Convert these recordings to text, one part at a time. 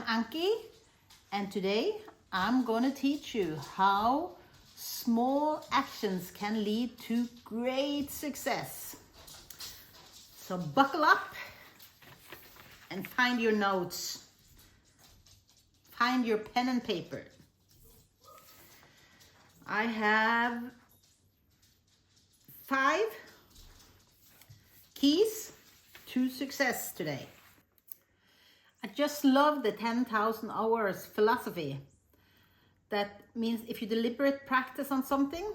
I'm Anki, and today I'm going to teach you how small actions can lead to great success. So buckle up and find your notes. Find your pen and paper. I have 5 keys to success today. I just love the 10,000 hours philosophy. That means if you deliberate practice on something,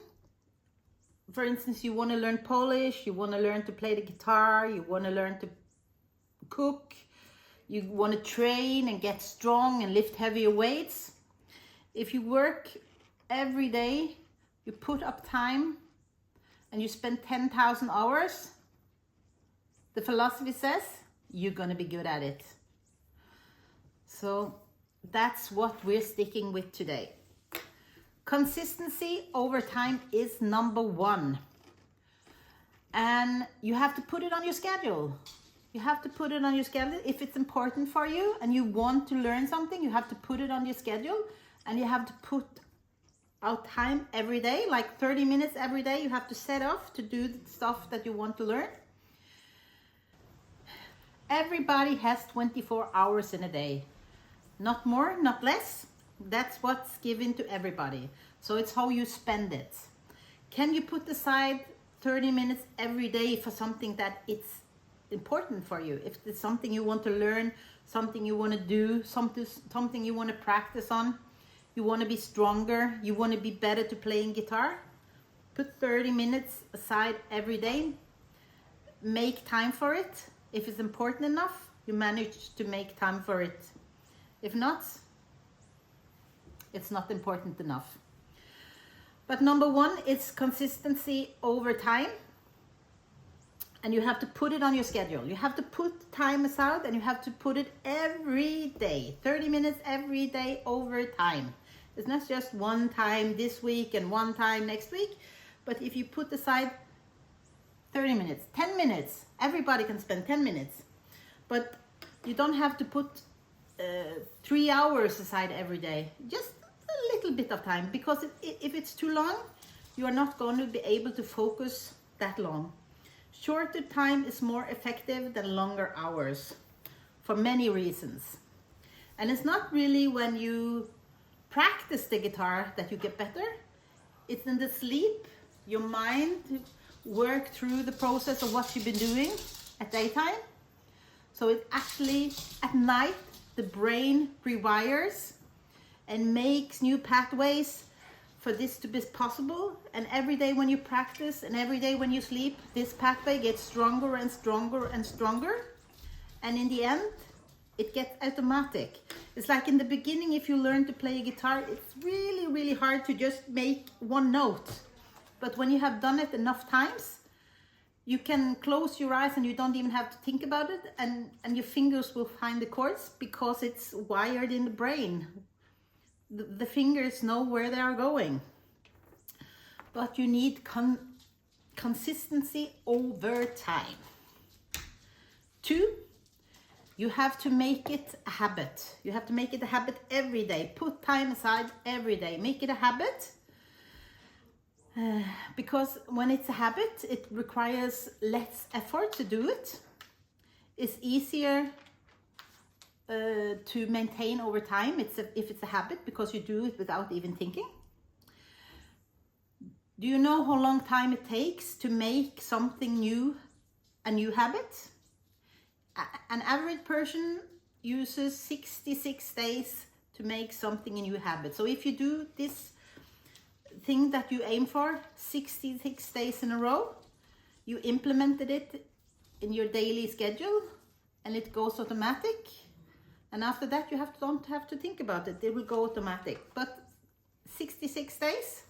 for instance, you want to learn Polish, you want to learn to play the guitar, you want to learn to cook, you want to train and get strong and lift heavier weights. If you work every day, you put up time and you spend 10,000 hours, the philosophy says you're going to be good at it. So that's what we're sticking with today. Consistency over time is number 1. And you have to put it on your schedule. You have to put it on your schedule. If it's important for you and you want to learn something, you have to put it on your schedule, and you have to put out time every day, like 30 minutes every day. You have to set off to do the stuff that you want to learn. Everybody has 24 hours in a day. Not more, not less. That's what's given to everybody. So it's how you spend it. Can you put aside 30 minutes every day for something that it's important for you? If it's something you want to learn, something you want to do, something you want to practice on, you want to be stronger, you want to be better to playing guitar, put 30 minutes aside every day. Make time for it. If it's important enough, you manage to make time for it. If not, it's not important enough. But number 1 is consistency over time. And you have to put it on your schedule. You have to put time aside, and you have to put it every day. 30 minutes every day over time. It's not just one time this week and one time next week. But if you put aside 30 minutes, 10 minutes, everybody can spend 10 minutes. But you don't have to put 3 hours aside every day. Just a little bit of time, because if it's too long, you are not going to be able to focus that long. Shorter time is more effective than longer hours for many reasons. And it's not really when you practice the guitar that you get better. It's in the sleep, your mind work through the process of what you've been doing at daytime. So it actually at night, the brain rewires and makes new pathways for this to be possible. And every day when you practice and every day when you sleep, this pathway gets stronger and stronger and stronger. And in the end, it gets automatic. It's like in the beginning, if you learn to play a guitar, it's really, really hard to just make one note. But when you have done it enough times, you can close your eyes and you don't even have to think about it, and your fingers will find the chords because it's wired in the brain. The fingers know where they are going. But you need consistency over time. 2, you have to make it a habit. You have to make it a habit every day. Put time aside every day. Make it a habit. Because when it's a habit, it requires less effort to do it. It's easier to maintain over time if it's a habit, because you do it without even thinking. Do you know how long time it takes to make something new a new habit? An average person uses 66 days to make something a new habit. So if you do this thing that you aim for 66 days in a row, you implemented it in your daily schedule, and it goes automatic. And after that, you don't have to think about it. It will go automatic. But 66 days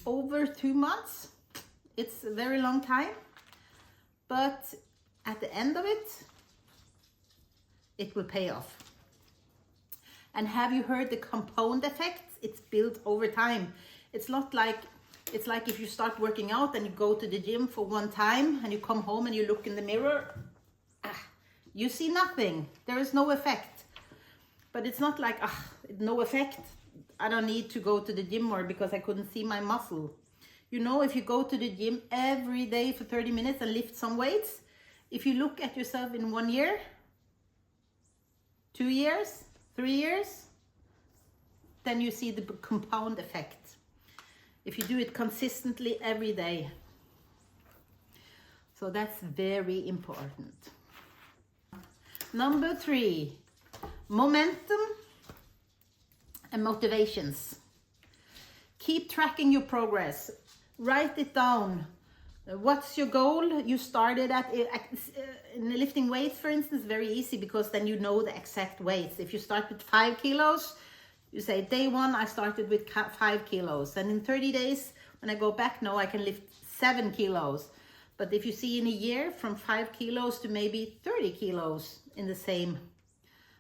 over 2 months, it's a very long time. But at the end of it, it will pay off. And have you heard the compound effect? It's built over time. It's like if you start working out and you go to the gym for one time and you come home and you look in the mirror, you see nothing. There is no effect. But it's not like, no effect. I don't need to go to the gym more because I couldn't see my muscle. You know, if you go to the gym every day for 30 minutes and lift some weights, if you look at yourself in 1 year, 2 years, 3 years, then you see the compound effect. If you do it consistently every day. So that's very important. Number 3, momentum and motivations. Keep tracking your progress. Write it down. What's your goal? You started at in lifting weights, for instance, very easy because then you know the exact weights. If you start with 5 kilos, you say day 1 I started with 5 kilos, and in 30 days when I go back, no, I can lift 7 kilos. But if you see in a year from 5 kilos to maybe 30 kilos in the same,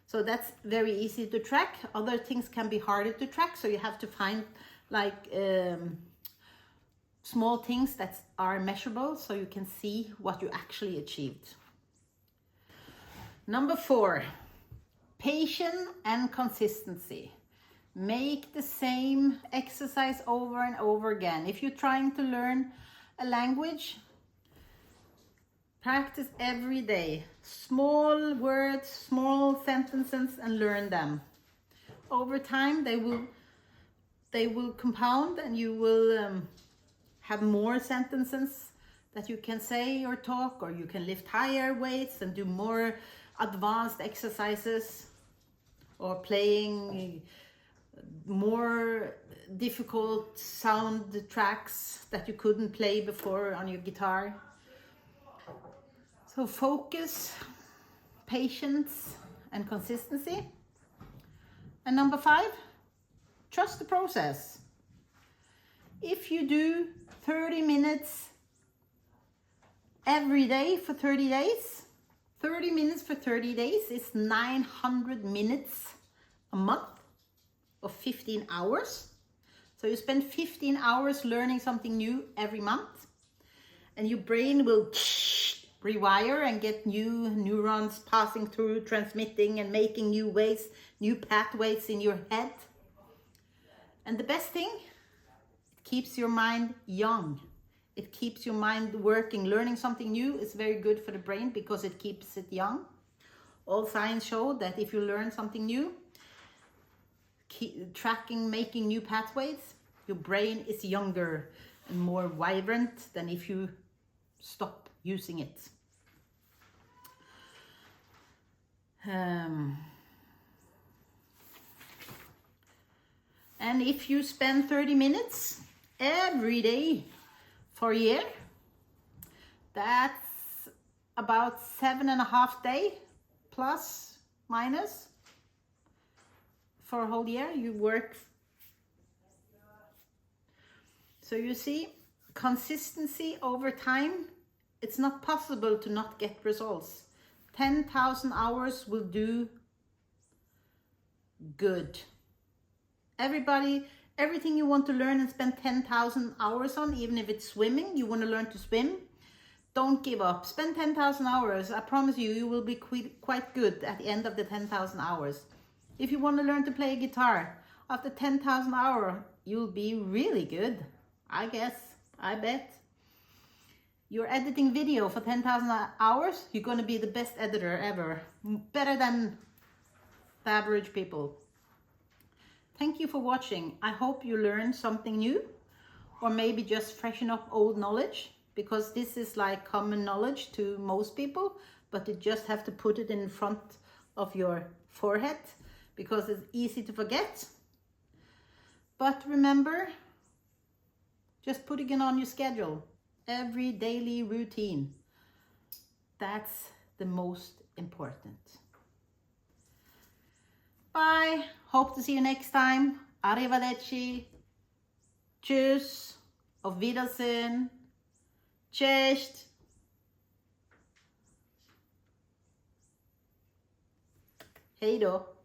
so that's very easy to track. Other things can be harder to track, so you have to find like small things that are measurable so you can see what you actually achieved. Number 4, patience and consistency. Make the same exercise over and over again. If you're trying to learn a language, practice every day. Small words, small sentences, and learn them. Over time, they will compound, and you will have more sentences that you can say or talk, or you can lift higher weights and do more advanced exercises, or playing more difficult sound tracks that you couldn't play before on your guitar. So focus, patience, and consistency. And number 5, trust the process. If you do 30 minutes every day for 30 days, 30 minutes for 30 days is 900 minutes a month of 15 hours. So you spend 15 hours learning something new every month, and your brain will rewire and get new neurons passing through, transmitting and making new ways, new pathways in your head. And the best thing, it keeps your mind young. It keeps your mind working. Learning something new is very good for the brain because it keeps it young. All science show that if you learn something new, tracking, making new pathways, your brain is younger and more vibrant than if you stop using it. And if you spend 30 minutes every day for a year, that's about 7.5 days plus minus for a whole year you work. So you see, consistency over time, it's not possible to not get results. 10,000 hours will do good. Everything you want to learn and spend 10,000 hours on, even if it's swimming, you want to learn to swim, don't give up. Spend 10,000 hours. I promise you, you will be quite good at the end of the 10,000 hours. If you want to learn to play a guitar, after 10,000 hours, you'll be really good. I guess, I bet. You're editing video for 10,000 hours, you're going to be the best editor ever. Better than the average people. Thank you for watching. I hope you learned something new, or maybe just freshen up old knowledge, because this is like common knowledge to most people, but you just have to put it in front of your forehead because it's easy to forget. But remember, just putting it on your schedule, every daily routine. That's the most important. Bye. Hope to see you next time. Arrivederci. Tschüss. Auf Wiedersehen. Cześć. Hej då.